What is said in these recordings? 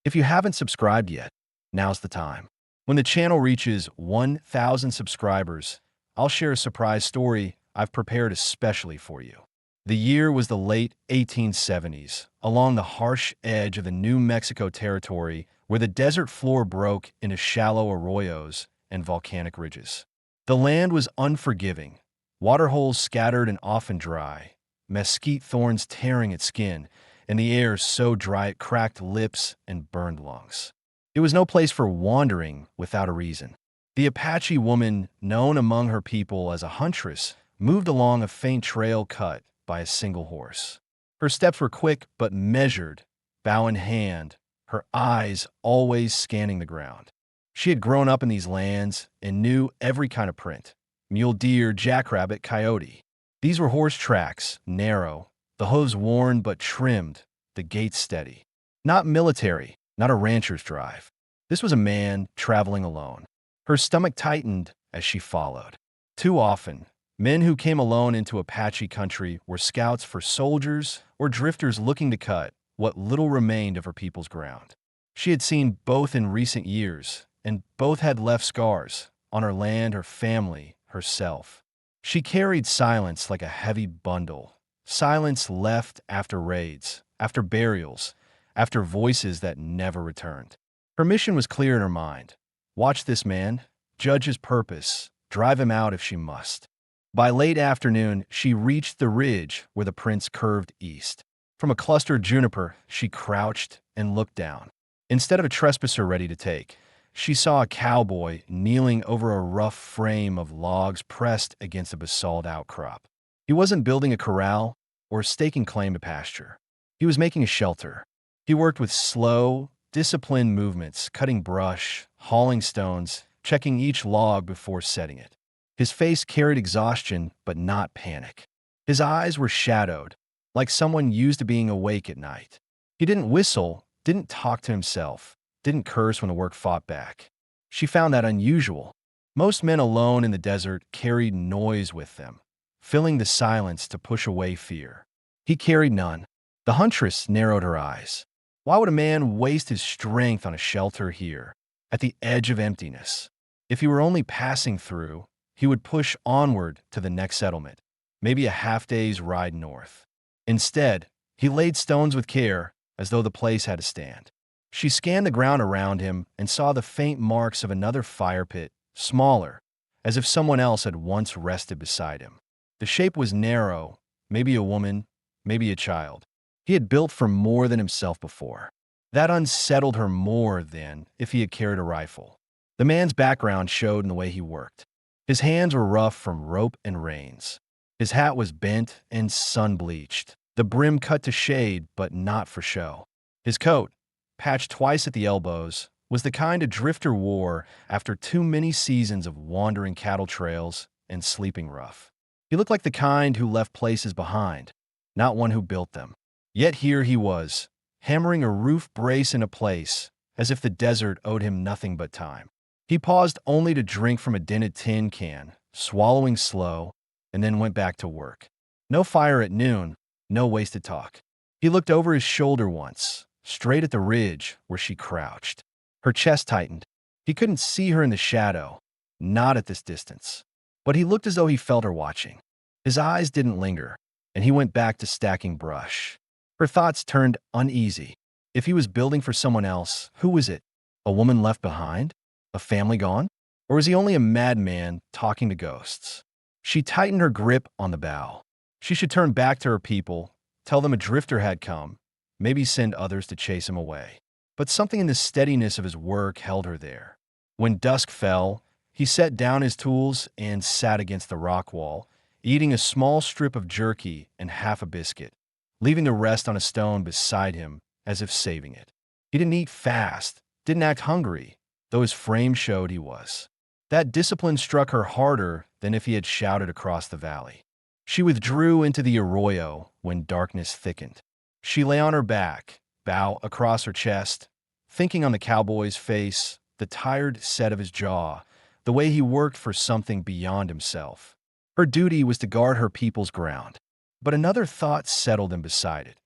If you haven't subscribed yet, now's the time. When the channel reaches 1,000 subscribers, I'll share a surprise story I've prepared especially for you. The year was the late 1870s, along the harsh edge of the New Mexico territory where the desert floor broke into shallow arroyos and volcanic ridges. The land was unforgiving, waterholes scattered and often dry, mesquite thorns tearing at skin, and the air so dry it cracked lips and burned lungs. It was no place for wandering without a reason. The Apache woman, known among her people as a huntress, moved along a faint trail cut by a single horse. Her steps were quick but measured, bow in hand, her eyes always scanning the ground. She had grown up in these lands and knew every kind of print: mule deer, jackrabbit, coyote. These were horse tracks, narrow, the hooves worn but trimmed, the gait steady. Not military, not a rancher's drive. This was a man traveling alone. Her stomach tightened as she followed. Too often, men who came alone into Apache country were scouts for soldiers or drifters looking to cut what little remained of her people's ground. She had seen both in recent years, and both had left scars on her land, her family, herself. She carried silence like a heavy bundle. Silence left after raids, after burials, after voices that never returned. Her mission was clear in her mind. Watch this man, judge his purpose, drive him out if she must. By late afternoon, she reached the ridge where the prince curved east. From a clustered juniper, she crouched and looked down. Instead of a trespasser ready to take, she saw a cowboy kneeling over a rough frame of logs pressed against a basalt outcrop. He wasn't building a corral or staking claim to pasture. He was making a shelter. He worked with slow, disciplined movements, cutting brush, hauling stones, checking each log before setting it. His face carried exhaustion, but not panic. His eyes were shadowed, like someone used to being awake at night. He didn't whistle, didn't talk to himself, didn't curse when the work fought back. She found that unusual. Most men alone in the desert carried noise with them, filling the silence to push away fear. He carried none. The huntress narrowed her eyes. Why would a man waste his strength on a shelter here, at the edge of emptiness? If he were only passing through, he would push onward to the next settlement, maybe a half-day's ride north. Instead, he laid stones with care, as though the place had to stand. She scanned the ground around him and saw the faint marks of another fire pit, smaller, as if someone else had once rested beside him. The shape was narrow, maybe a woman, maybe a child. He had built for more than himself before. That unsettled her more than if he had carried a rifle. The man's background showed in the way he worked. His hands were rough from rope and reins. His hat was bent and sun-bleached, the brim cut to shade but not for show. His coat, patched twice at the elbows, was the kind a drifter wore after too many seasons of wandering cattle trails and sleeping rough. He looked like the kind who left places behind, not one who built them. Yet here he was, hammering a roof brace into place, as if the desert owed him nothing but time. He paused only to drink from a dented tin can, swallowing slow, and then went back to work. No fire at noon, no wasted talk. He looked over his shoulder once, straight at the ridge where she crouched. Her chest tightened. He couldn't see her in the shadow, not at this distance. But he looked as though he felt her watching. His eyes didn't linger, and he went back to stacking brush. Her thoughts turned uneasy. If he was building for someone else, who was it? A woman left behind? A family gone? Or was he only a madman talking to ghosts? She tightened her grip on the bow. She should turn back to her people, tell them a drifter had come, maybe send others to chase him away. But something in the steadiness of his work held her there. When dusk fell, he set down his tools and sat against the rock wall, eating a small strip of jerky and half a biscuit, leaving the rest on a stone beside him as if saving it. He didn't eat fast, didn't act hungry, though his frame showed he was. That discipline struck her harder than if he had shouted across the valley. She withdrew into the arroyo when darkness thickened. She lay on her back, bow across her chest, thinking on the cowboy's face, the tired set of his jaw, the way he worked for something beyond himself. Her duty was to guard her people's ground. But another thought settled in beside it.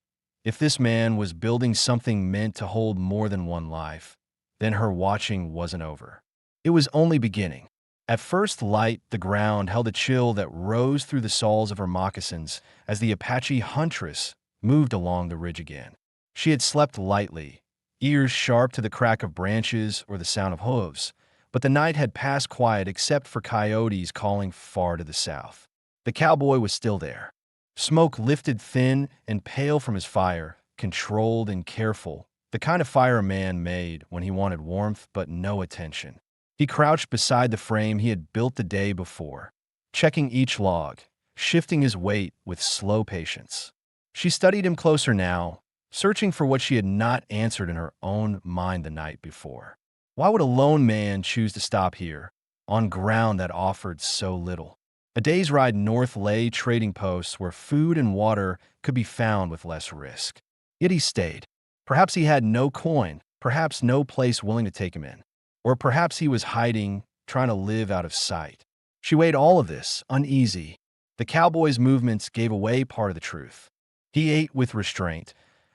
If this man was building something meant to hold more than one life, then her watching wasn't over. It was only beginning. At first light, the ground held a chill that rose through the soles of her moccasins as the Apache Huntress moved along the ridge again. She had slept lightly, ears sharp to the crack of branches or the sound of hooves, but the night had passed quiet except for coyotes calling far to the south. The cowboy was still there. Smoke lifted thin and pale from his fire, controlled and careful, the kind of fire a man made when he wanted warmth but no attention. He crouched beside the frame he had built the day before, checking each log, shifting his weight with slow patience. She studied him closer now, searching for what she had not answered in her own mind the night before. Why would a lone man choose to stop here, on ground that offered so little? A day's ride north lay trading posts where food and water could be found with less risk. Yet he stayed. Perhaps he had no coin, perhaps no place willing to take him in. Or perhaps he was hiding, trying to live out of sight. She weighed all of this, uneasy. The cowboy's movements gave away part of the truth. He ate with restraint,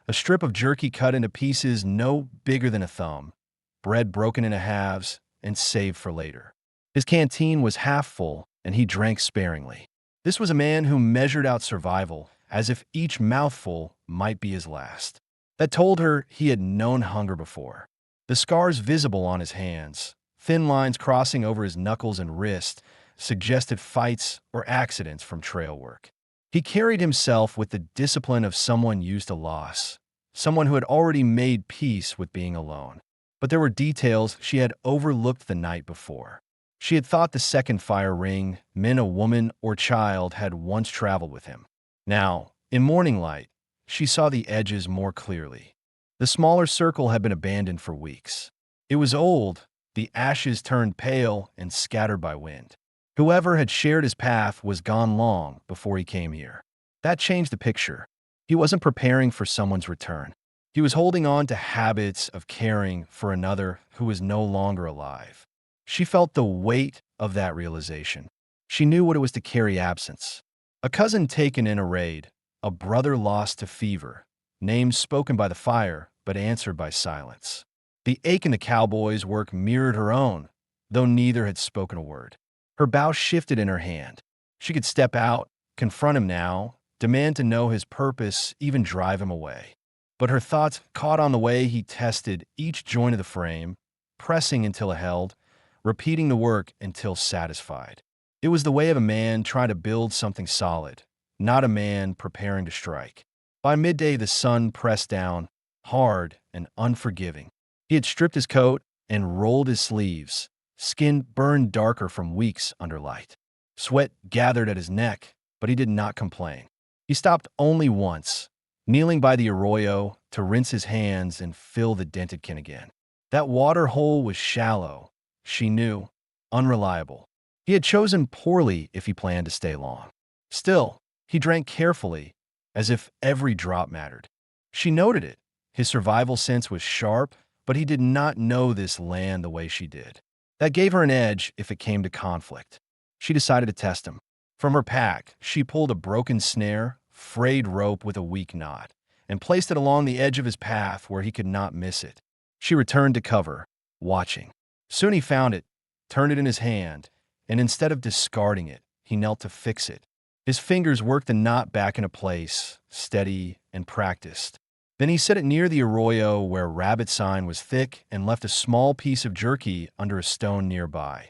a strip of jerky cut into pieces no bigger than a thumb, bread broken into halves and saved for later. His canteen was half full, and he drank sparingly. This was a man who measured out survival as if each mouthful might be his last. That told her he had known hunger before. The scars visible on his hands, thin lines crossing over his knuckles and wrist, suggested fights or accidents from trail work. He carried himself with the discipline of someone used to loss, someone who had already made peace with being alone. But there were details she had overlooked the night before. She had thought the second fire ring meant a woman or child had once traveled with him. Now, in morning light, she saw the edges more clearly. The smaller circle had been abandoned for weeks. It was old, the ashes turned pale and scattered by wind. Whoever had shared his path was gone long before he came here. That changed the picture. He wasn't preparing for someone's return. He was holding on to habits of caring for another who was no longer alive. She felt the weight of that realization. She knew what it was to carry absence. A cousin taken in a raid, a brother lost to fever, names spoken by the fire but answered by silence. The ache in the cowboy's work mirrored her own, though neither had spoken a word. Her bow shifted in her hand. She could step out, confront him now, demand to know his purpose, even drive him away. But her thoughts caught on the way he tested each joint of the frame, pressing until it held, repeating the work until satisfied. It was the way of a man trying to build something solid, not a man preparing to strike. By midday, the sun pressed down, hard and unforgiving. He had stripped his coat and rolled his sleeves, skin burned darker from weeks under light. Sweat gathered at his neck, but he did not complain. He stopped only once, kneeling by the arroyo to rinse his hands and fill the dented can again. That water hole was shallow, she knew, unreliable. He had chosen poorly if he planned to stay long. Still, he drank carefully, as if every drop mattered. She noted it. His survival sense was sharp, but he did not know this land the way she did. That gave her an edge if it came to conflict. She decided to test him. From her pack, she pulled a broken snare, frayed rope with a weak knot, and placed it along the edge of his path where he could not miss it. She returned to cover, watching. Soon he found it, turned it in his hand, and instead of discarding it, he knelt to fix it. His fingers worked the knot back into place, steady and practiced. Then he set it near the arroyo where rabbit sign was thick and left a small piece of jerky under a stone nearby,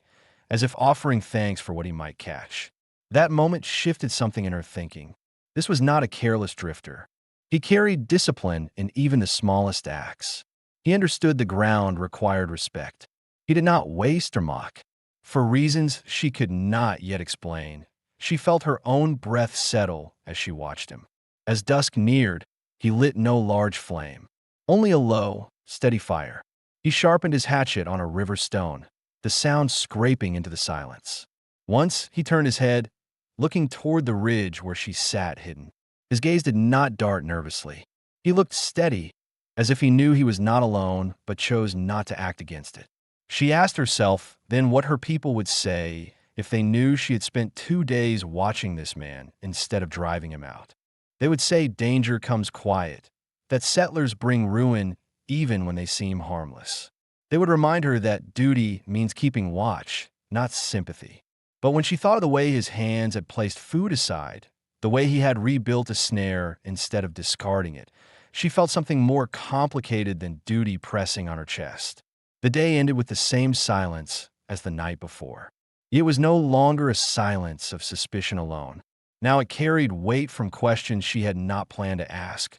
as if offering thanks for what he might catch. That moment shifted something in her thinking. This was not a careless drifter. He carried discipline in even the smallest acts. He understood the ground required respect. He did not waste or mock. For reasons she could not yet explain, she felt her own breath settle as she watched him. As dusk neared, he lit no large flame, only a low, steady fire. He sharpened his hatchet on a river stone, the sound scraping into the silence. Once he turned his head, looking toward the ridge where she sat hidden. His gaze did not dart nervously. He looked steady, as if he knew he was not alone but chose not to act against it. She asked herself then what her people would say if they knew she had spent 2 days watching this man instead of driving him out. They would say danger comes quiet, that settlers bring ruin even when they seem harmless. They would remind her that duty means keeping watch, not sympathy. But when she thought of the way his hands had placed food aside, the way he had rebuilt a snare instead of discarding it, she felt something more complicated than duty pressing on her chest. The day ended with the same silence as the night before. It was no longer a silence of suspicion alone. Now it carried weight from questions she had not planned to ask.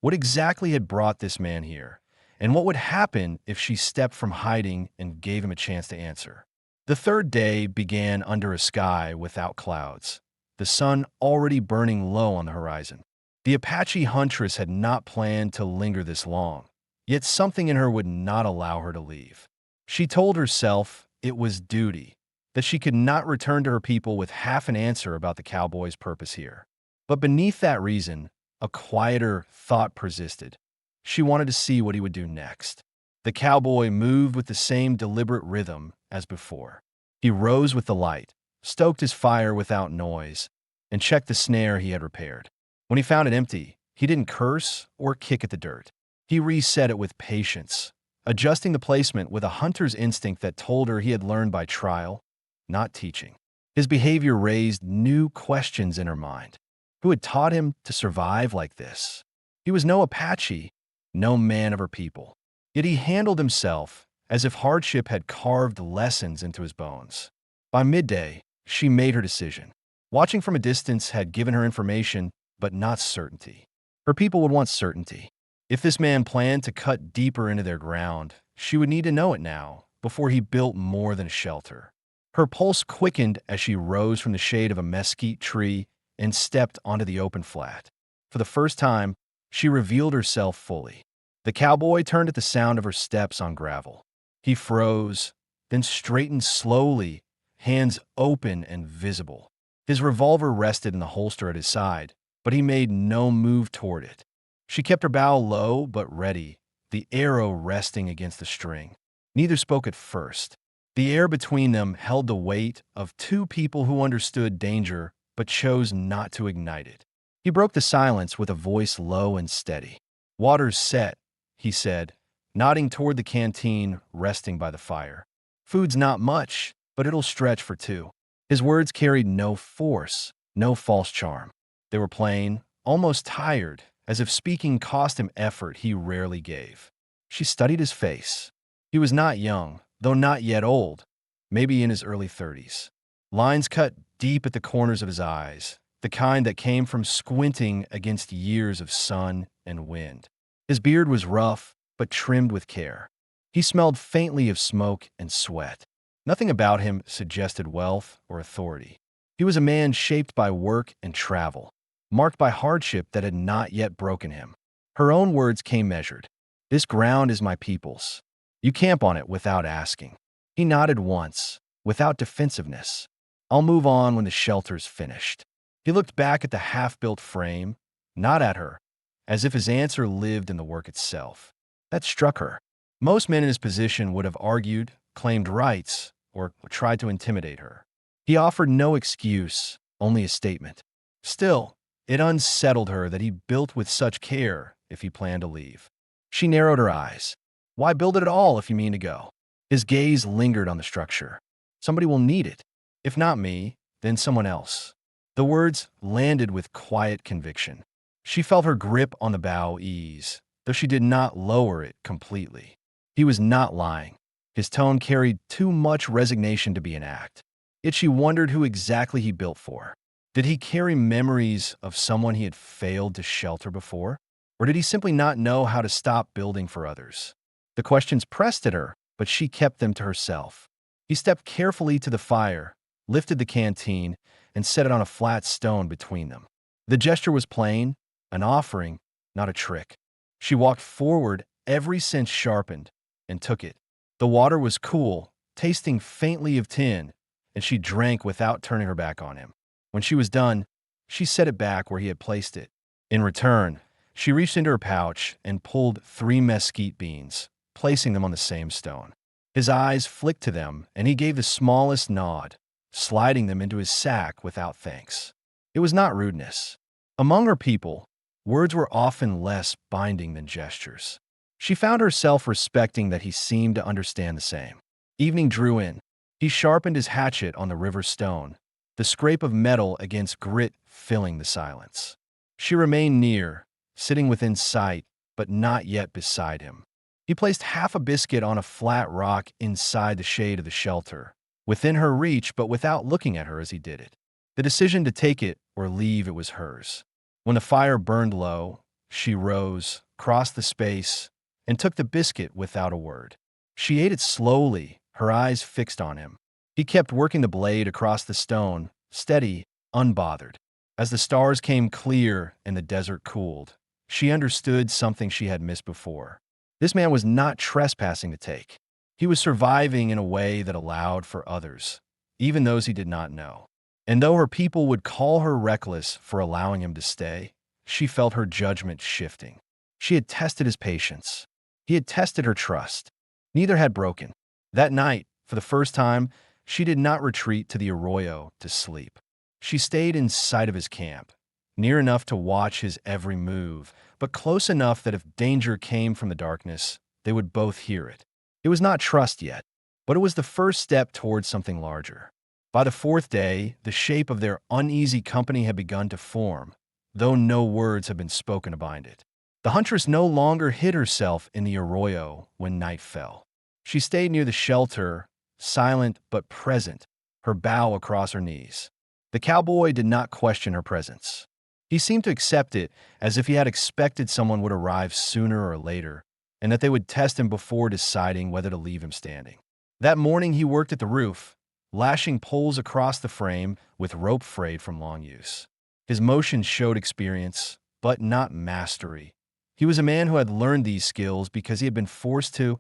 What exactly had brought this man here? And what would happen if she stepped from hiding and gave him a chance to answer? The third day began under a sky without clouds, the sun already burning low on the horizon. The Apache Huntress had not planned to linger this long, yet something in her would not allow her to leave. She told herself it was duty, that she could not return to her people with half an answer about the cowboy's purpose here. But beneath that reason, a quieter thought persisted. She wanted to see what he would do next. The cowboy moved with the same deliberate rhythm as before. He rose with the light, stoked his fire without noise, and checked the snare he had repaired. When he found it empty, he didn't curse or kick at the dirt. He reset it with patience, adjusting the placement with a hunter's instinct that told her he had learned by trial, not teaching. His behavior raised new questions in her mind. Who had taught him to survive like this? He was no Apache, no man of her people. Yet he handled himself as if hardship had carved lessons into his bones. By midday, she made her decision. Watching from a distance had given her information, but not certainty. Her people would want certainty. If this man planned to cut deeper into their ground, she would need to know it now, before he built more than a shelter. Her pulse quickened as she rose from the shade of a mesquite tree and stepped onto the open flat. For the first time, she revealed herself fully. The cowboy turned at the sound of her steps on gravel. He froze, then straightened slowly, hands open and visible. His revolver rested in the holster at his side, but he made no move toward it. She kept her bow low but ready, the arrow resting against the string. Neither spoke at first. The air between them held the weight of two people who understood danger but chose not to ignite it. He broke the silence with a voice low and steady. "Water's set," he said, nodding toward the canteen resting by the fire. "Food's not much, but it'll stretch for two." His words carried no force, no false charm. They were plain, almost tired, as if speaking cost him effort he rarely gave. She studied his face. He was not young, though not yet old, maybe in his early 30s. Lines cut deep at the corners of his eyes, the kind that came from squinting against years of sun and wind. His beard was rough, but trimmed with care. He smelled faintly of smoke and sweat. Nothing about him suggested wealth or authority. He was a man shaped by work and travel, marked by hardship that had not yet broken him. Her own words came measured. "This ground is my people's. You camp on it without asking." He nodded once, without defensiveness. "I'll move on when the shelter's finished." He looked back at the half-built frame, not at her, as if his answer lived in the work itself. That struck her. Most men in his position would have argued, claimed rights, or tried to intimidate her. He offered no excuse, only a statement. Still, it unsettled her that he built with such care if he planned to leave. She narrowed her eyes. "Why build it at all if you mean to go?" His gaze lingered on the structure. "Somebody will need it. If not me, then someone else." The words landed with quiet conviction. She felt her grip on the bow ease, though she did not lower it completely. He was not lying. His tone carried too much resignation to be an act. Yet she wondered who exactly he built for. Did he carry memories of someone he had failed to shelter before? Or did he simply not know how to stop building for others? The questions pressed at her, but she kept them to herself. He stepped carefully to the fire, lifted the canteen, and set it on a flat stone between them. The gesture was plain, an offering, not a trick. She walked forward, every sense sharpened, and took it. The water was cool, tasting faintly of tin, and she drank without turning her back on him. When she was done, she set it back where he had placed it. In return, she reached into her pouch and pulled 3 mesquite beans, placing them on the same stone. His eyes flicked to them, and he gave the smallest nod, sliding them into his sack without thanks. It was not rudeness. Among her people, Words were often less binding than gestures. She found herself respecting that he seemed to understand the same. Evening drew in. He sharpened his hatchet on the river stone, the scrape of metal against grit filling the silence. She remained near, sitting within sight, but not yet beside him. He placed half a biscuit on a flat rock inside the shade of the shelter, within her reach but without looking at her as he did it. The decision to take it or leave it was hers. When the fire burned low, she rose, crossed the space, and took the biscuit without a word. She ate it slowly, her eyes fixed on him. He kept working the blade across the stone, steady, unbothered. As the stars came clear and the desert cooled, she understood something she had missed before. This man was not trespassing to take. He was surviving in a way that allowed for others, even those he did not know. And though her people would call her reckless for allowing him to stay, she felt her judgment shifting. She had tested his patience. He had tested her trust. Neither had broken. That night, for the first time, she did not retreat to the arroyo to sleep. She stayed in sight of his camp, near enough to watch his every move, but close enough that if danger came from the darkness, they would both hear it. It was not trust yet, but it was the first step towards something larger. By the fourth day, the shape of their uneasy company had begun to form, though no words had been spoken to bind it. The huntress no longer hid herself in the arroyo when night fell. She stayed near the shelter, silent but present, her bow across her knees. The cowboy did not question her presence. He seemed to accept it as if he had expected someone would arrive sooner or later, and that they would test him before deciding whether to leave him standing. That morning he worked at the roof, lashing poles across the frame with rope frayed from long use. His motions showed experience, but not mastery. He was a man who had learned these skills because he had been forced to,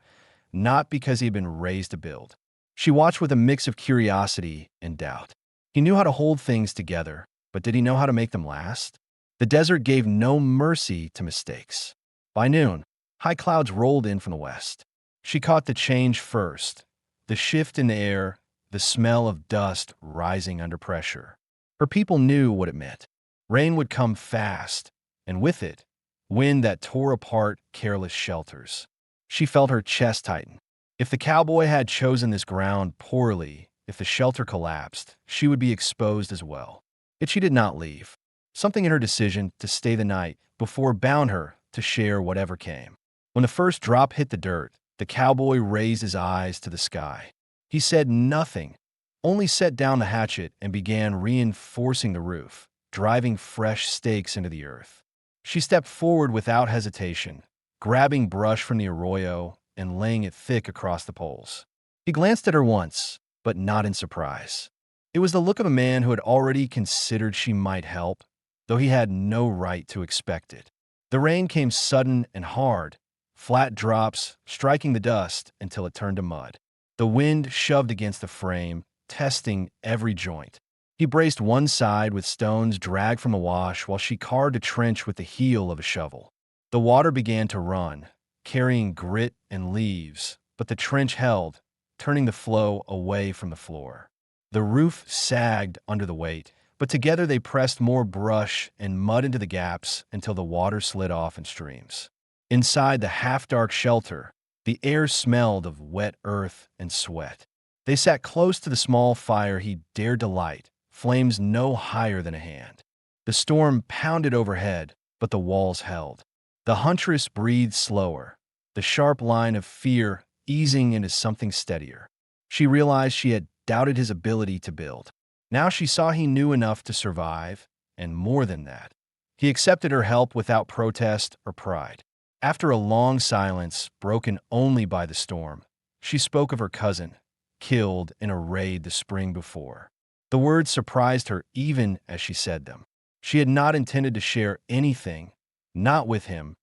not because he had been raised to build. She watched with a mix of curiosity and doubt. He knew how to hold things together, but did he know how to make them last? The desert gave no mercy to mistakes. By noon, high clouds rolled in from the west. She caught the change first, the shift in the air, the smell of dust rising under pressure. Her people knew what it meant. Rain would come fast, and with it, wind that tore apart careless shelters. She felt her chest tighten. If the cowboy had chosen this ground poorly, if the shelter collapsed, she would be exposed as well. Yet she did not leave. Something in her decision to stay the night before bound her to share whatever came. When the first drop hit the dirt, the cowboy raised his eyes to the sky. He said nothing, only set down the hatchet and began reinforcing the roof, driving fresh stakes into the earth. She stepped forward without hesitation, grabbing brush from the arroyo and laying it thick across the poles. He glanced at her once, but not in surprise. It was the look of a man who had already considered she might help, though he had no right to expect it. The rain came sudden and hard, flat drops striking the dust until it turned to mud. The wind shoved against the frame, testing every joint. He braced one side with stones dragged from the wash while she carved a trench with the heel of a shovel. The water began to run, carrying grit and leaves, but the trench held, turning the flow away from the floor. The roof sagged under the weight, but together they pressed more brush and mud into the gaps until the water slid off in streams. Inside the half-dark shelter, the air smelled of wet earth and sweat. They sat close to the small fire he dared to light, flames no higher than a hand. The storm pounded overhead, but the walls held. The huntress breathed slower, the sharp line of fear easing into something steadier. She realized she had doubted his ability to build. Now she saw he knew enough to survive, and more than that. He accepted her help without protest or pride. After a long silence, broken only by the storm, she spoke of her cousin, killed in a raid the spring before. The words surprised her even as she said them. She had not intended to share anything, not with him,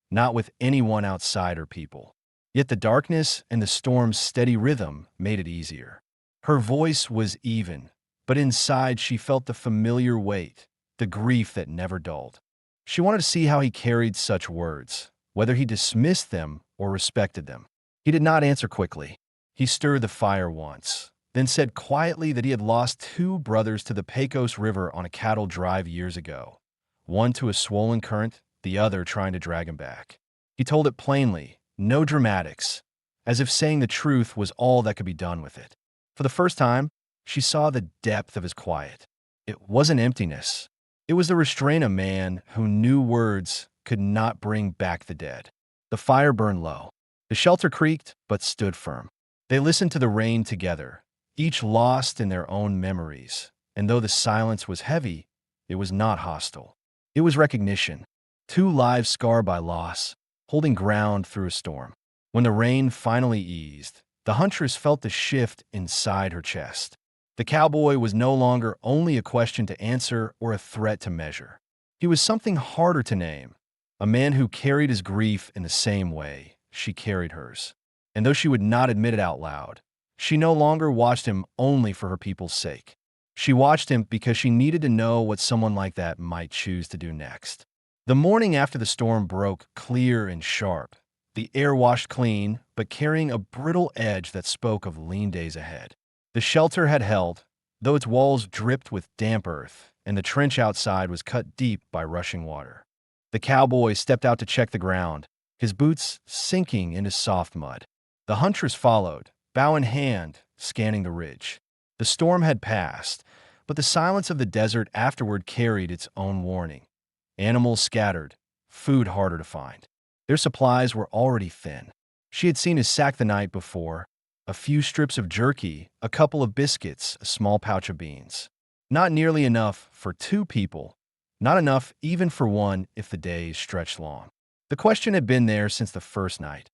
not with anyone outside her people. Yet the darkness and the storm's steady rhythm made it easier. Her voice was even, but inside she felt the familiar weight, the grief that never dulled. She wanted to see how he carried such words, whether he dismissed them or respected them. He did not answer quickly. He stirred the fire once, then said quietly that he had lost 2 brothers to the Pecos River on a cattle drive years ago, one to a swollen current the other trying to drag him back. He told it plainly, no dramatics, as if saying the truth was all that could be done with it. For the first time, she saw the depth of his quiet. It wasn't emptiness. It was the restraint of a man who knew words could not bring back the dead. The fire burned low. The shelter creaked, but stood firm. They listened to the rain together, each lost in their own memories. And though the silence was heavy, it was not hostile. It was recognition. Two lives scarred by loss, holding ground through a storm. When the rain finally eased, the Huntress felt the shift inside her chest. The cowboy was no longer only a question to answer or a threat to measure. He was something harder to name, a man who carried his grief in the same way she carried hers. And though she would not admit it out loud, she no longer watched him only for her people's sake. She watched him because she needed to know what someone like that might choose to do next. The morning after the storm broke clear and sharp, the air washed clean, but carrying a brittle edge that spoke of lean days ahead. The shelter had held, though its walls dripped with damp earth, and the trench outside was cut deep by rushing water. The cowboy stepped out to check the ground, his boots sinking into soft mud. The Huntress followed, bow in hand, scanning the ridge. The storm had passed, but the silence of the desert afterward carried its own warning. Animals scattered, food harder to find. Their supplies were already thin. She had seen his sack the night before, a few strips of jerky, a couple of biscuits, a small pouch of beans. Not nearly enough for two people, not enough even for one if the days stretched long. The question had been there since the first night.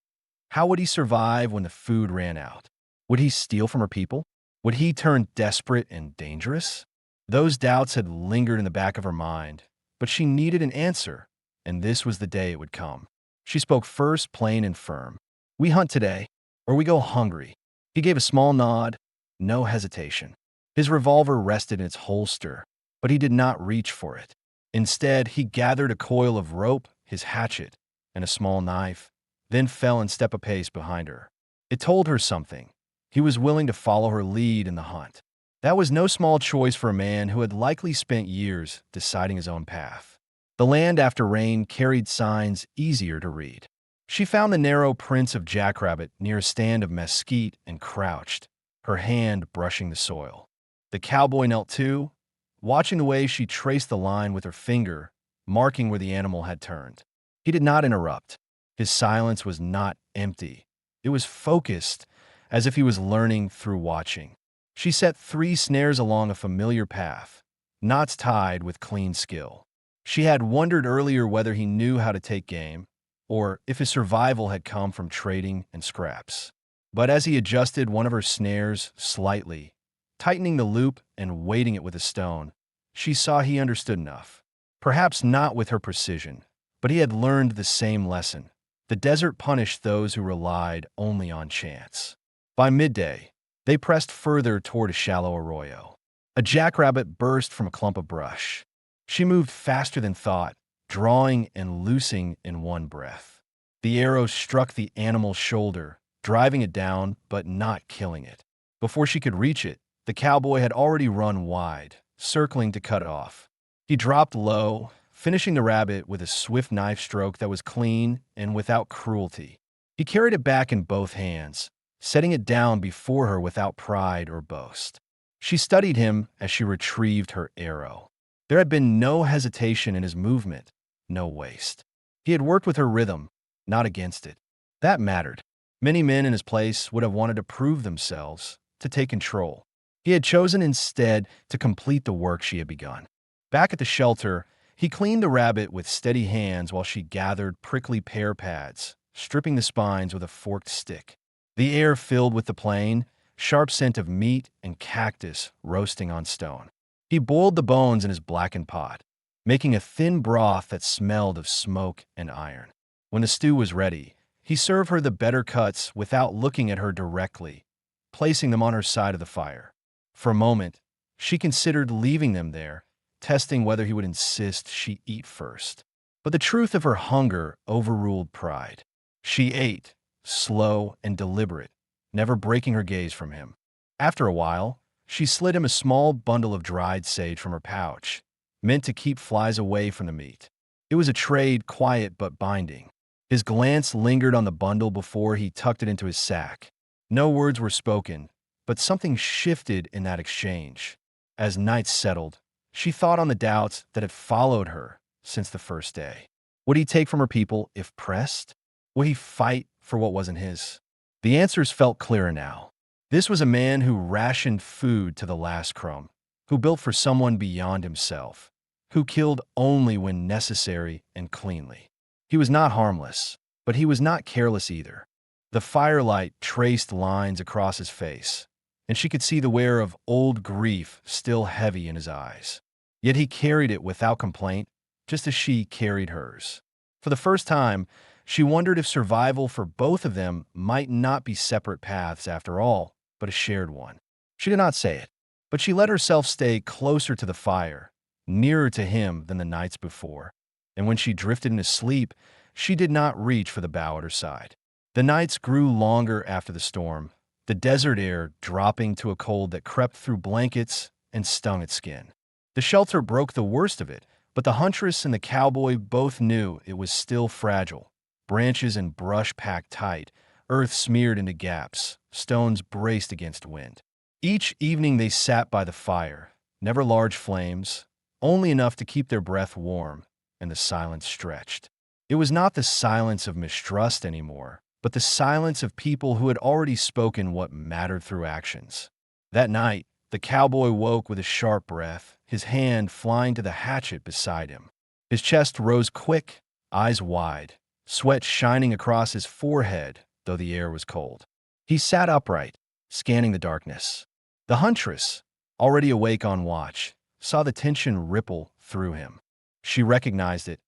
How would he survive when the food ran out? Would he steal from her people? Would he turn desperate and dangerous? Those doubts had lingered in the back of her mind, but she needed an answer, and this was the day it would come. She spoke first, plain and firm. We hunt today, or we go hungry. He gave a small nod, no hesitation. His revolver rested in its holster, but he did not reach for it. Instead, he gathered a coil of rope, his hatchet, and a small knife, then fell and stepped a pace behind her. It told her something. He was willing to follow her lead in the hunt. That was no small choice for a man who had likely spent years deciding his own path. The land after rain carried signs easier to read. She found the narrow prints of jackrabbit near a stand of mesquite and crouched, her hand brushing the soil. The cowboy knelt too, watching the way she traced the line with her finger, marking where the animal had turned. He did not interrupt. His silence was not empty. It was focused, as if he was learning through watching. She set 3 snares along a familiar path, knots tied with clean skill. She had wondered earlier whether he knew how to take game, or if his survival had come from trading and scraps. But as he adjusted one of her snares slightly, tightening the loop and weighting it with a stone, she saw he understood enough. Perhaps not with her precision, but he had learned the same lesson. The desert punished those who relied only on chance. By midday, they pressed further toward a shallow arroyo. A jackrabbit burst from a clump of brush. She moved faster than thought, drawing and loosing in one breath. The arrow struck the animal's shoulder, driving it down but not killing it. Before she could reach it, the cowboy had already run wide, circling to cut it off. He dropped low, finishing the rabbit with a swift knife stroke that was clean and without cruelty. He carried it back in both hands, setting it down before her without pride or boast. She studied him as she retrieved her arrow. There had been no hesitation in his movement, no waste. He had worked with her rhythm, not against it. That mattered. Many men in his place would have wanted to prove themselves, to take control. He had chosen instead to complete the work she had begun. Back at the shelter, he cleaned the rabbit with steady hands while she gathered prickly pear pads, stripping the spines with a forked stick. The air filled with the plain, sharp scent of meat and cactus roasting on stone. He boiled the bones in his blackened pot, making a thin broth that smelled of smoke and iron. When the stew was ready, he served her the better cuts without looking at her directly, placing them on her side of the fire. For a moment, she considered leaving them there, testing whether he would insist she eat first. But the truth of her hunger overruled pride. She ate, slow and deliberate, never breaking her gaze from him. After a while, she slid him a small bundle of dried sage from her pouch, meant to keep flies away from the meat. It was a trade, quiet but binding. His glance lingered on the bundle before he tucked it into his sack. No words were spoken, but something shifted in that exchange. As nights settled, she thought on the doubts that had followed her since the first day. Would he take from her people if pressed? Would he fight for what wasn't his? The answers felt clearer now. This was a man who rationed food to the last crumb, who built for someone beyond himself, who killed only when necessary and cleanly. He was not harmless, but he was not careless either. The firelight traced lines across his face, and she could see the wear of old grief still heavy in his eyes. Yet he carried it without complaint, just as she carried hers. For the first time, she wondered if survival for both of them might not be separate paths after all, but a shared one. She did not say it, but she let herself stay closer to the fire, nearer to him than the nights before. And when she drifted into sleep, she did not reach for the bow at her side. The nights grew longer after the storm, the desert air dropping to a cold that crept through blankets and stung its skin. The shelter broke the worst of it, but the Huntress and the Cowboy both knew it was still fragile. Branches and brush packed tight, earth smeared into gaps, stones braced against wind. Each evening they sat by the fire, never large flames, only enough to keep their breath warm, and the silence stretched. It was not the silence of mistrust anymore, but the silence of people who had already spoken what mattered through actions. That night, the Cowboy woke with a sharp breath, his hand flying to the hatchet beside him. His chest rose quick, eyes wide, sweat shining across his forehead, though the air was cold. He sat upright, scanning the darkness. The Huntress, already awake on watch, saw the tension ripple through him. She recognized it,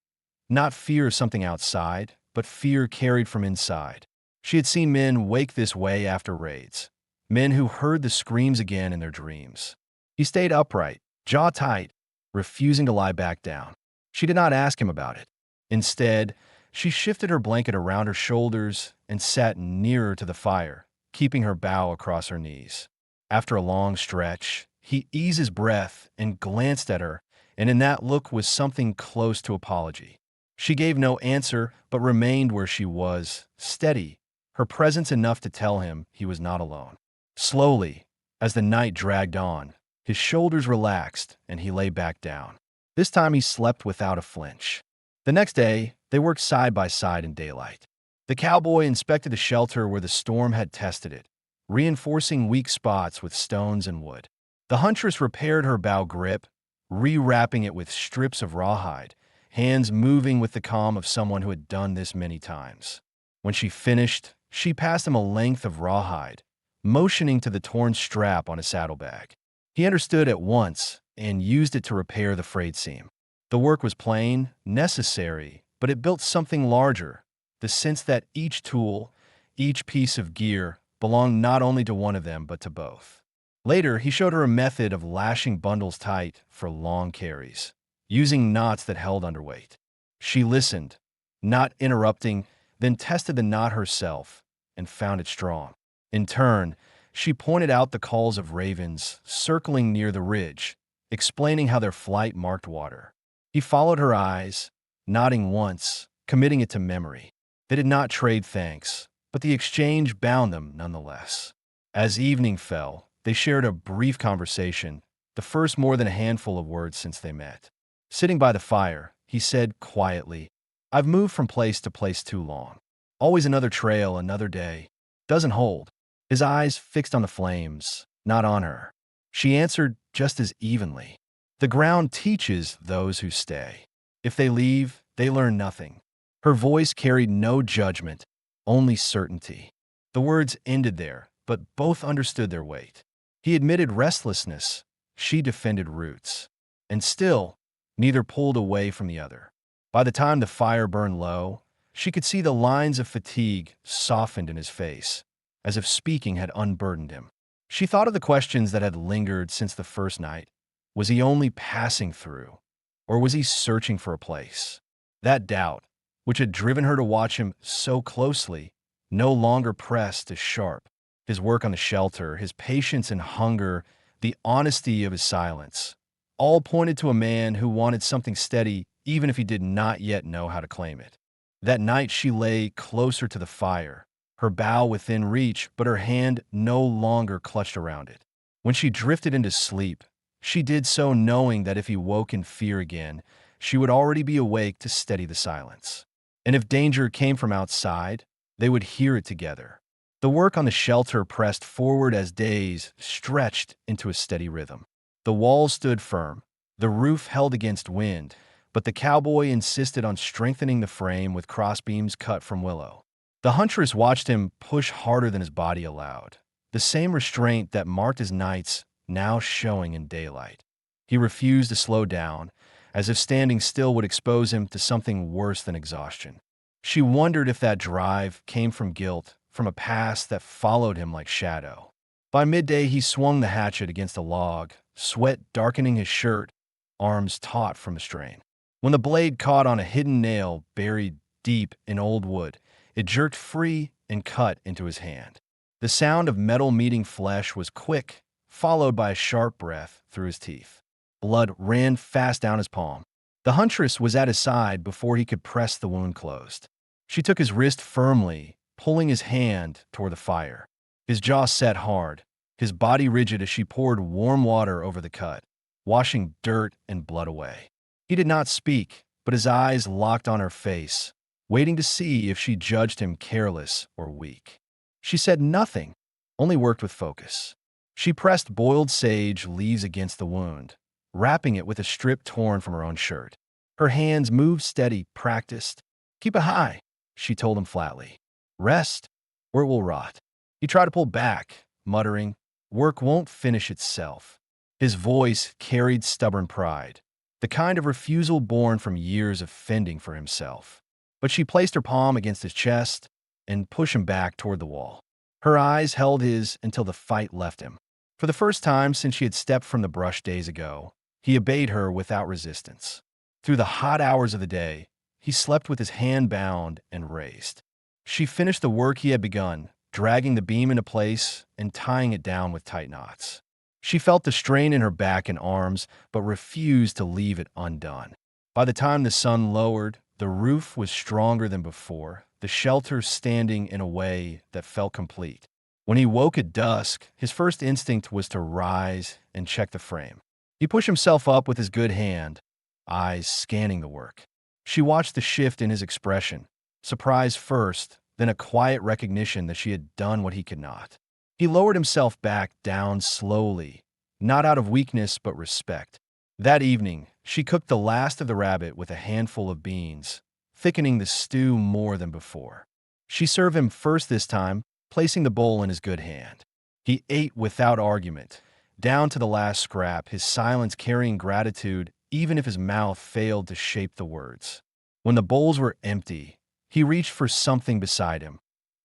not fear of something outside, but fear carried from inside. She had seen men wake this way after raids, men who heard the screams again in their dreams. He stayed upright, jaw tight, refusing to lie back down. She did not ask him about it. Instead, she shifted her blanket around her shoulders and sat nearer to the fire, keeping her bow across her knees. After a long stretch, he eased his breath and glanced at her, and in that look was something close to apology. She gave no answer, but remained where she was, steady, her presence enough to tell him he was not alone. Slowly, as the night dragged on, his shoulders relaxed and he lay back down. This time he slept without a flinch. The next day, they worked side by side in daylight. The Cowboy inspected the shelter where the storm had tested it, reinforcing weak spots with stones and wood. The Huntress repaired her bow grip, rewrapping it with strips of rawhide, hands moving with the calm of someone who had done this many times. When she finished, she passed him a length of rawhide, motioning to the torn strap on a saddlebag. He understood at once and used it to repair the frayed seam. The work was plain, necessary, but it built something larger, the sense that each tool, each piece of gear, belonged not only to one of them but to both. Later, he showed her a method of lashing bundles tight for long carries, using knots that held underweight. She listened, not interrupting, then tested the knot herself and found it strong. In turn, she pointed out the calls of ravens circling near the ridge, explaining how their flight marked water. He followed her eyes, nodding once, committing it to memory. They did not trade thanks, but the exchange bound them nonetheless. As evening fell, they shared a brief conversation, the first more than a handful of words since they met. Sitting by the fire, he said quietly, "I've moved from place to place too long. Always another trail, another day. Doesn't hold." His eyes fixed on the flames, not on her. She answered just as evenly. "The ground teaches those who stay. If they leave, they learn nothing." Her voice carried no judgment, only certainty. The words ended there, but both understood their weight. He admitted restlessness, she defended roots. And still, neither pulled away from the other. By the time the fire burned low, she could see the lines of fatigue softened in his face, as if speaking had unburdened him. She thought of the questions that had lingered since the first night. Was he only passing through, or was he searching for a place? That doubt, which had driven her to watch him so closely, no longer pressed as sharp. His work on the shelter, his patience and hunger, the honesty of his silence, all pointed to a man who wanted something steady even if he did not yet know how to claim it. That night she lay closer to the fire, her bow within reach, but her hand no longer clutched around it. When she drifted into sleep, she did so knowing that if he woke in fear again, she would already be awake to steady the silence. And if danger came from outside, they would hear it together. The work on the shelter pressed forward as days stretched into a steady rhythm. The walls stood firm, the roof held against wind, but the cowboy insisted on strengthening the frame with crossbeams cut from willow. The huntress watched him push harder than his body allowed, the same restraint that marked his nights now showing in daylight. He refused to slow down, as if standing still would expose him to something worse than exhaustion. She wondered if that drive came from guilt, from a past that followed him like shadow. By midday, he swung the hatchet against a log, sweat darkening his shirt, arms taut from the strain. When the blade caught on a hidden nail buried deep in old wood, it jerked free and cut into his hand. The sound of metal meeting flesh was quick, followed by a sharp breath through his teeth. Blood ran fast down his palm. The huntress was at his side before he could press the wound closed. She took his wrist firmly, pulling his hand toward the fire. His jaw set hard, his body rigid as she poured warm water over the cut, washing dirt and blood away. He did not speak, but his eyes locked on her face, waiting to see if she judged him careless or weak. She said nothing, only worked with focus. She pressed boiled sage leaves against the wound, wrapping it with a strip torn from her own shirt. Her hands moved steady, practiced. "Keep it high," she told him flatly. "Rest, or it will rot." He tried to pull back, muttering, "Work won't finish itself." His voice carried stubborn pride, the kind of refusal born from years of fending for himself. But she placed her palm against his chest and pushed him back toward the wall. Her eyes held his until the fight left him. For the first time since she had stepped from the brush days ago, he obeyed her without resistance. Through the hot hours of the day, he slept with his hand bound and raised. She finished the work he had begun, dragging the beam into place and tying it down with tight knots. She felt the strain in her back and arms, but refused to leave it undone. By the time the sun lowered, the roof was stronger than before, the shelter standing in a way that felt complete. When he woke at dusk, his first instinct was to rise and check the frame. He pushed himself up with his good hand, eyes scanning the work. She watched the shift in his expression, surprise first, then a quiet recognition that she had done what he could not. He lowered himself back down slowly, not out of weakness but respect. That evening, she cooked the last of the rabbit with a handful of beans, thickening the stew more than before. She served him first this time, placing the bowl in his good hand. He ate without argument, down to the last scrap, his silence carrying gratitude even if his mouth failed to shape the words. When the bowls were empty, he reached for something beside him,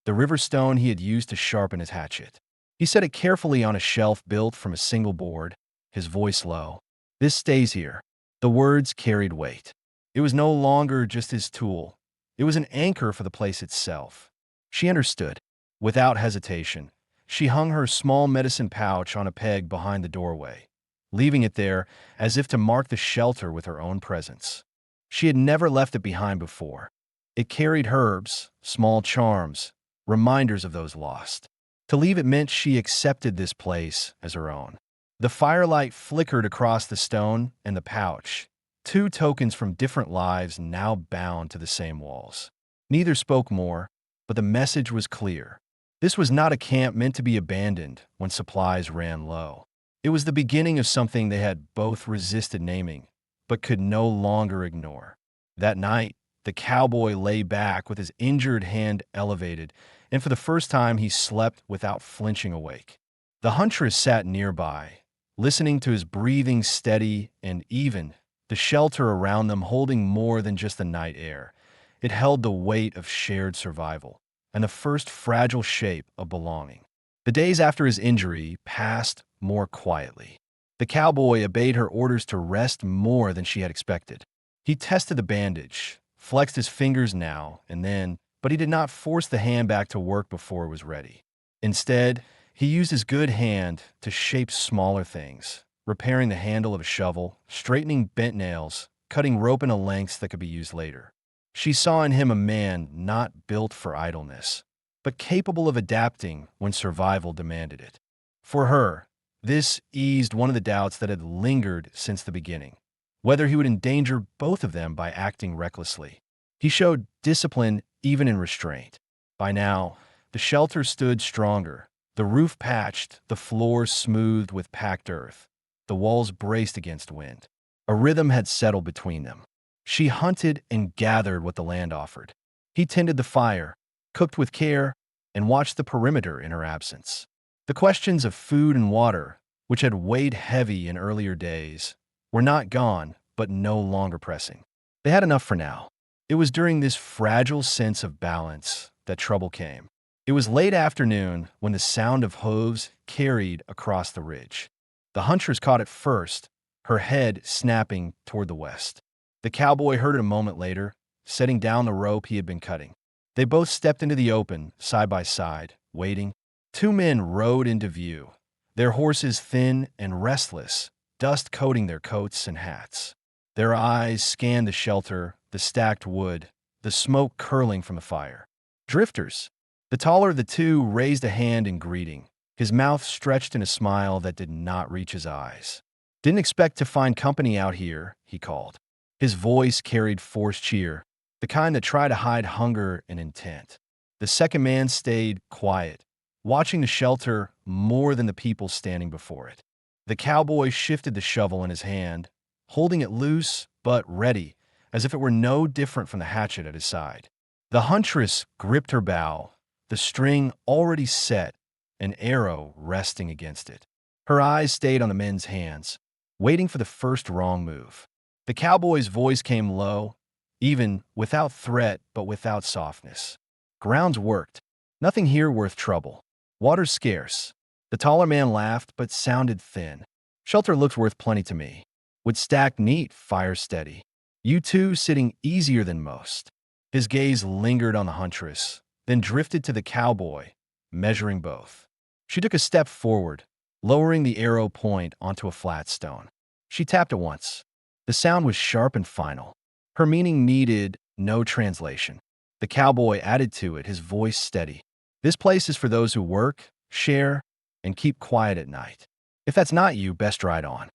the river stone he had used to sharpen his hatchet. He set it carefully on a shelf built from a single board, his voice low. "This stays here." The words carried weight. It was no longer just his tool. It was an anchor for the place itself. She understood. Without hesitation, she hung her small medicine pouch on a peg behind the doorway, leaving it there as if to mark the shelter with her own presence. She had never left it behind before. It carried herbs, small charms, reminders of those lost. To leave it meant she accepted this place as her own. The firelight flickered across the stone and the pouch, two tokens from different lives now bound to the same walls. Neither spoke more, but the message was clear. This was not a camp meant to be abandoned when supplies ran low. It was the beginning of something they had both resisted naming, but could no longer ignore. That night, the cowboy lay back with his injured hand elevated, and for the first time he slept without flinching awake. The huntress sat nearby, listening to his breathing steady and even, the shelter around them holding more than just the night air. It held the weight of shared survival and the first fragile shape of belonging. The days after his injury passed more quietly. The cowboy obeyed her orders to rest more than she had expected. He tested the bandage, flexed his fingers now and then, but he did not force the hand back to work before it was ready. Instead, he used his good hand to shape smaller things, repairing the handle of a shovel, straightening bent nails, cutting rope into lengths that could be used later. She saw in him a man not built for idleness, but capable of adapting when survival demanded it. For her, this eased one of the doubts that had lingered since the beginning, whether he would endanger both of them by acting recklessly. He showed discipline even in restraint. By now, the shelter stood stronger, the roof patched, the floor smoothed with packed earth, the walls braced against wind. A rhythm had settled between them. She hunted and gathered what the land offered. He tended the fire, cooked with care, and watched the perimeter in her absence. The questions of food and water, which had weighed heavy in earlier days, were not gone, but no longer pressing. They had enough for now. It was during this fragile sense of balance that trouble came. It was late afternoon when the sound of hooves carried across the ridge. The huntress caught it first, her head snapping toward the west. The cowboy heard it a moment later, setting down the rope he had been cutting. They both stepped into the open, side by side, waiting. Two men rode into view, their horses thin and restless, dust coating their coats and hats. Their eyes scanned the shelter, the stacked wood, the smoke curling from the fire. Drifters. The taller of the two raised a hand in greeting, his mouth stretched in a smile that did not reach his eyes. "Didn't expect to find company out here," he called. His voice carried forced cheer, the kind that tried to hide hunger and intent. The second man stayed quiet, watching the shelter more than the people standing before it. The cowboy shifted the shovel in his hand, holding it loose but ready, as if it were no different from the hatchet at his side. The huntress gripped her bow, the string already set, an arrow resting against it. Her eyes stayed on the men's hands, waiting for the first wrong move. The cowboy's voice came low, even without threat but without softness. "Ground's worked. Nothing here worth trouble. Water's scarce." The taller man laughed but sounded thin. "Shelter looks worth plenty to me. Would stack neat, fire steady. You two sitting easier than most." His gaze lingered on the huntress, then drifted to the cowboy, measuring both. She took a step forward, lowering the arrow point onto a flat stone. She tapped it once. The sound was sharp and final. Her meaning needed no translation. The cowboy added to it, his voice steady. "This place is for those who work, share, and keep quiet at night. If that's not you, best ride on."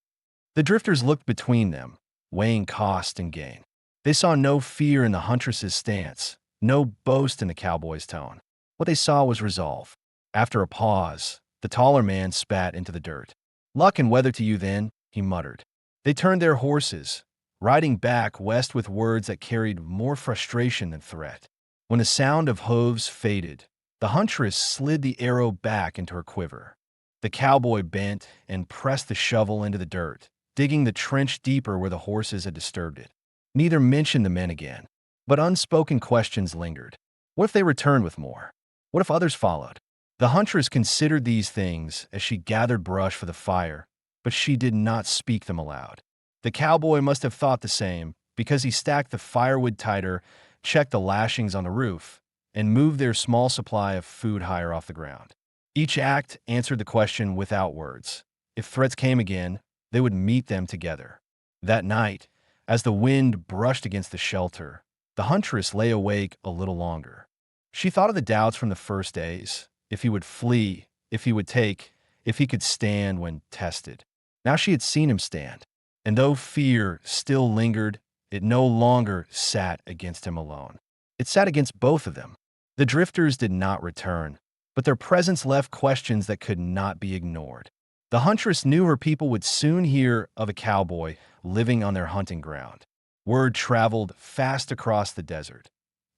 The drifters looked between them, weighing cost and gain. They saw no fear in the huntress's stance, no boast in the cowboy's tone. What they saw was resolve. After a pause, the taller man spat into the dirt. "Luck and weather to you then," he muttered. They turned their horses, riding back west with words that carried more frustration than threat. When the sound of hooves faded, the huntress slid the arrow back into her quiver. The cowboy bent and pressed the shovel into the dirt, digging the trench deeper where the horses had disturbed it. Neither mentioned the men again, but unspoken questions lingered. What if they returned with more? What if others followed? The huntress considered these things as she gathered brush for the fire, but she did not speak them aloud. The cowboy must have thought the same, because he stacked the firewood tighter, checked the lashings on the roof, and moved their small supply of food higher off the ground. Each act answered the question without words. If threats came again, they would meet them together. That night, as the wind brushed against the shelter, the huntress lay awake a little longer. She thought of the doubts from the first days, if he would flee, if he would take, if he could stand when tested. Now she had seen him stand, and though fear still lingered, it no longer sat against him alone. It sat against both of them. The drifters did not return, but their presence left questions that could not be ignored. The huntress knew her people would soon hear of a cowboy living on their hunting ground. Word traveled fast across the desert.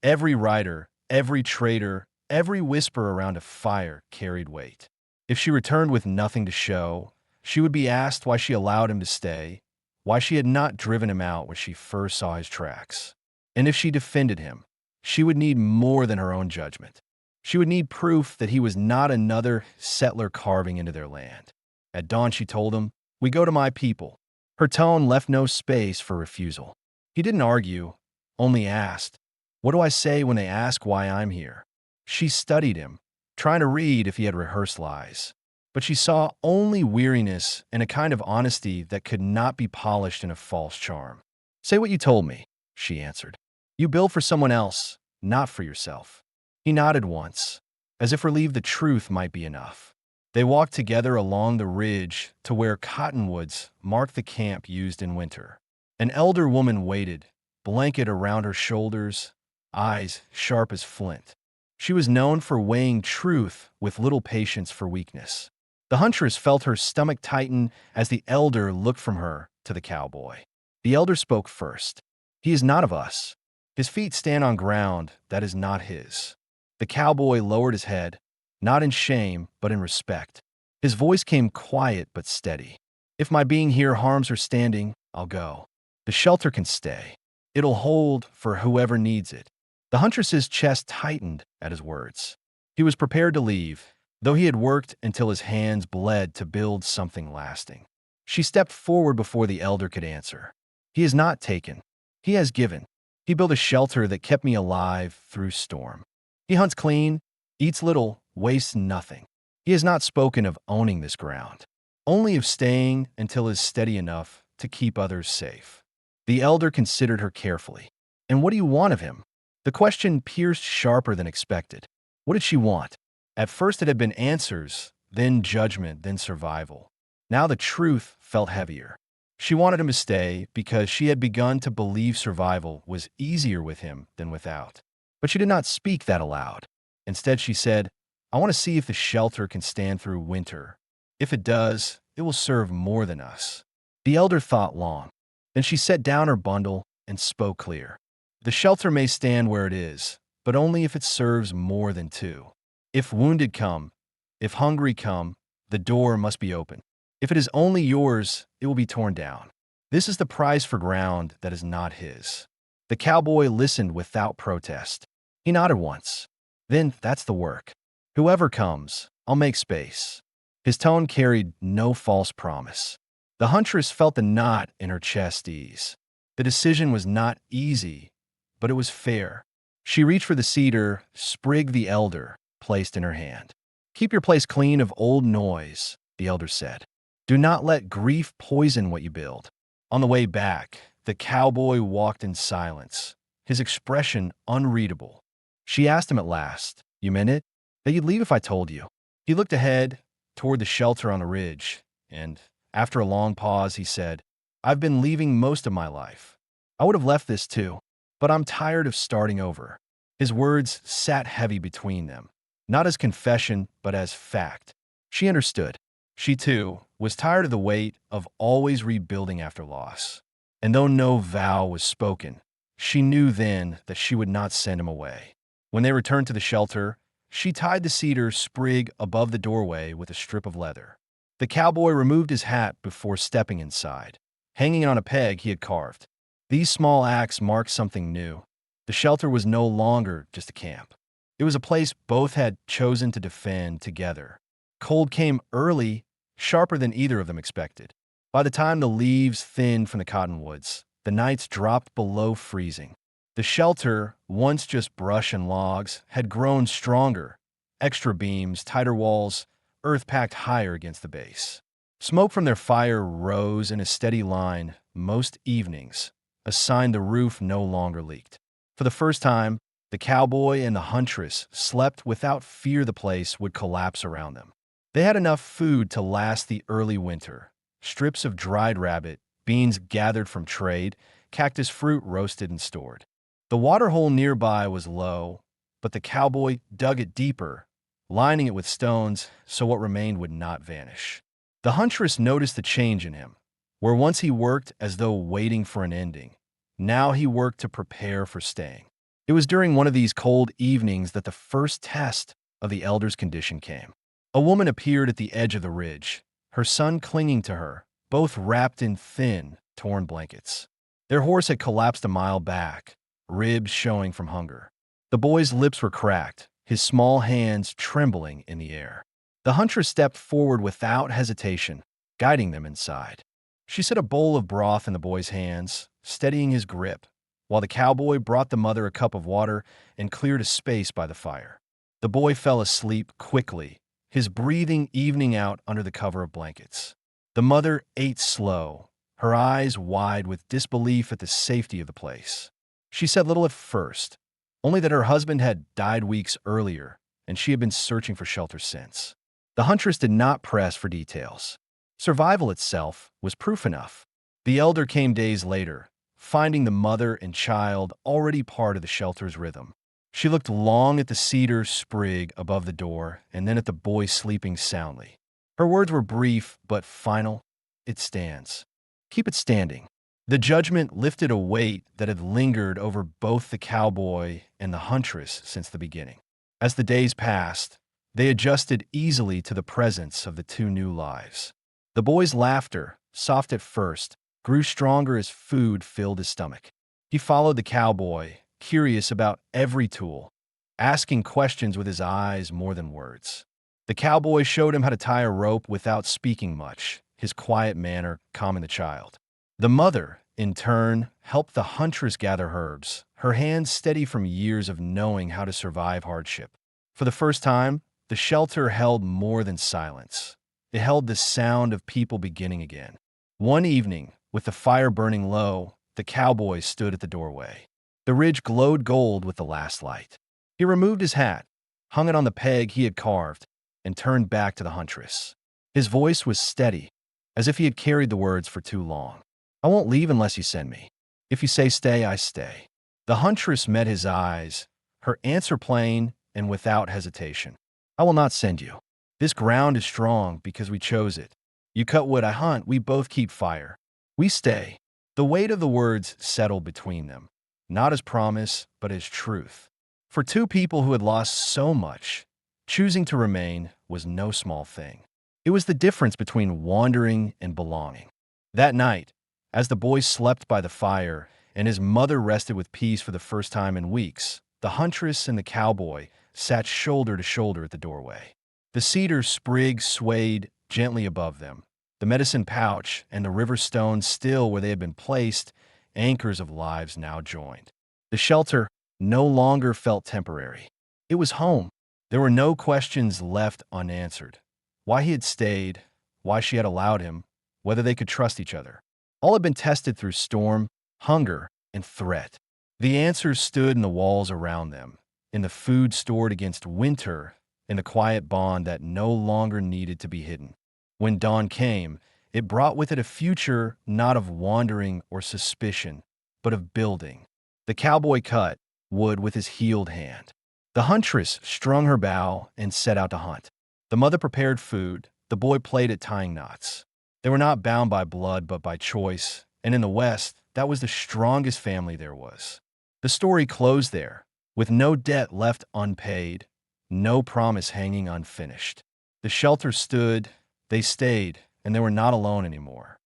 Every rider, every trader, every whisper around a fire carried weight. If she returned with nothing to show, she would be asked why she allowed him to stay, why she had not driven him out when she first saw his tracks. And if she defended him, she would need more than her own judgment. She would need proof that he was not another settler carving into their land. At dawn, she told him, "We go to my people." Her tone left no space for refusal. He didn't argue, only asked, "What do I say when they ask why I'm here?" She studied him, trying to read if he had rehearsed lies. But she saw only weariness and a kind of honesty that could not be polished in a false charm. Say what you told me, she answered. You build for someone else, not for yourself. He nodded once, as if relieved the truth might be enough. They walked together along the ridge to where cottonwoods marked the camp used in winter. An elder woman waited, blanket around her shoulders, eyes sharp as flint. She was known for weighing truth with little patience for weakness. The huntress felt her stomach tighten as the elder looked from her to the cowboy. The elder spoke first. He is not of us. His feet stand on ground that is not his. The cowboy lowered his head, not in shame, but in respect. His voice came quiet but steady. If my being here harms her standing, I'll go. The shelter can stay. It'll hold for whoever needs it. The huntress's chest tightened at his words. He was prepared to leave, though he had worked until his hands bled to build something lasting. She stepped forward before the elder could answer. He has not taken. He has given. He built a shelter that kept me alive through storm. He hunts clean, eats little, wastes nothing. He has not spoken of owning this ground, only of staying until is steady enough to keep others safe. The elder considered her carefully. And what do you want of him? The question pierced sharper than expected. What did she want? At first it had been answers, then judgment, then survival. Now the truth felt heavier. She wanted him to stay because she had begun to believe survival was easier with him than without. But she did not speak that aloud. Instead, she said, I want to see if the shelter can stand through winter. If it does, it will serve more than us. The elder thought long. Then she set down her bundle and spoke clear. The shelter may stand where it is, but only if it serves more than two. If wounded come, if hungry come, the door must be open. If it is only yours, it will be torn down. This is the price for ground that is not his. The cowboy listened without protest. He nodded once. Then that's the work. Whoever comes, I'll make space. His tone carried no false promise. The huntress felt the knot in her chest ease. The decision was not easy, but it was fair. She reached for the cedar sprig the elder placed in her hand. Keep your place clean of old noise, the elder said. Do not let grief poison what you build. On the way back, the cowboy walked in silence, his expression unreadable. She asked him at last, You meant it? That you'd leave if I told you. He looked ahead, toward the shelter on the ridge, and after a long pause, he said, I've been leaving most of my life. I would have left this too, but I'm tired of starting over. His words sat heavy between them, not as confession, but as fact. She understood. She, too, was tired of the weight of always rebuilding after loss. And though no vow was spoken, she knew then that she would not send him away. When they returned to the shelter, she tied the cedar sprig above the doorway with a strip of leather. The cowboy removed his hat before stepping inside, hanging on a peg he had carved. These small acts marked something new. The shelter was no longer just a camp. It was a place both had chosen to defend together. Cold came early, sharper than either of them expected. By the time the leaves thinned from the cottonwoods, the nights dropped below freezing. The shelter, once just brush and logs, had grown stronger. Extra beams, tighter walls, earth packed higher against the base. Smoke from their fire rose in a steady line most evenings, a sign the roof no longer leaked. For the first time, the cowboy and the huntress slept without fear the place would collapse around them. They had enough food to last the early winter. Strips of dried rabbit, beans gathered from trade, cactus fruit roasted and stored. The waterhole nearby was low, but the cowboy dug it deeper, lining it with stones so what remained would not vanish. The huntress noticed the change in him. Where once he worked as though waiting for an ending, now he worked to prepare for staying. It was during one of these cold evenings that the first test of the elder's condition came. A woman appeared at the edge of the ridge, her son clinging to her, both wrapped in thin, torn blankets. Their horse had collapsed a mile back, ribs showing from hunger. The boy's lips were cracked, his small hands trembling in the air. The huntress stepped forward without hesitation, guiding them inside. She set a bowl of broth in the boy's hands, steadying his grip, while the cowboy brought the mother a cup of water and cleared a space by the fire. The boy fell asleep quickly, his breathing evening out under the cover of blankets. The mother ate slow, her eyes wide with disbelief at the safety of the place. She said little at first, only that her husband had died weeks earlier, and she had been searching for shelter since. The huntress did not press for details. Survival itself was proof enough. The elder came days later, finding the mother and child already part of the shelter's rhythm. She looked long at the cedar sprig above the door and then at the boy sleeping soundly. Her words were brief but final. It stands. Keep it standing. The judgment lifted a weight that had lingered over both the cowboy and the huntress since the beginning. As the days passed, they adjusted easily to the presence of the two new lives. The boy's laughter, soft at first, grew stronger as food filled his stomach. He followed the cowboy, curious about every tool, asking questions with his eyes more than words. The cowboy showed him how to tie a rope without speaking much, his quiet manner calming the child. The mother, in turn, helped the huntress gather herbs, her hands steady from years of knowing how to survive hardship. For the first time, the shelter held more than silence. It held the sound of people beginning again. One evening, with the fire burning low, the cowboy stood at the doorway. The ridge glowed gold with the last light. He removed his hat, hung it on the peg he had carved, and turned back to the huntress. His voice was steady, as if he had carried the words for too long. I won't leave unless you send me. If you say stay, I stay. The huntress met his eyes, her answer plain and without hesitation. I will not send you. This ground is strong because we chose it. You cut wood, I hunt, we both keep fire. We stay. The weight of the words settled between them, not as promise, but as truth. For two people who had lost so much, choosing to remain was no small thing. It was the difference between wandering and belonging. That night, as the boy slept by the fire and his mother rested with peace for the first time in weeks, the huntress and the cowboy sat shoulder to shoulder at the doorway. The cedar sprig swayed gently above them, the medicine pouch and the river stone still where they had been placed, anchors of lives now joined. The shelter no longer felt temporary. It was home. There were no questions left unanswered. Why he had stayed, why she had allowed him, whether they could trust each other. All had been tested through storm, hunger, and threat. The answers stood in the walls around them, in the food stored against winter, in the quiet bond that no longer needed to be hidden. When dawn came, it brought with it a future not of wandering or suspicion, but of building. The cowboy cut wood with his healed hand. The huntress strung her bow and set out to hunt. The mother prepared food, the boy played at tying knots. They were not bound by blood but by choice, and in the West, that was the strongest family there was. The story closed there, with no debt left unpaid, no promise hanging unfinished. The shelter stood, they stayed, and they were not alone anymore.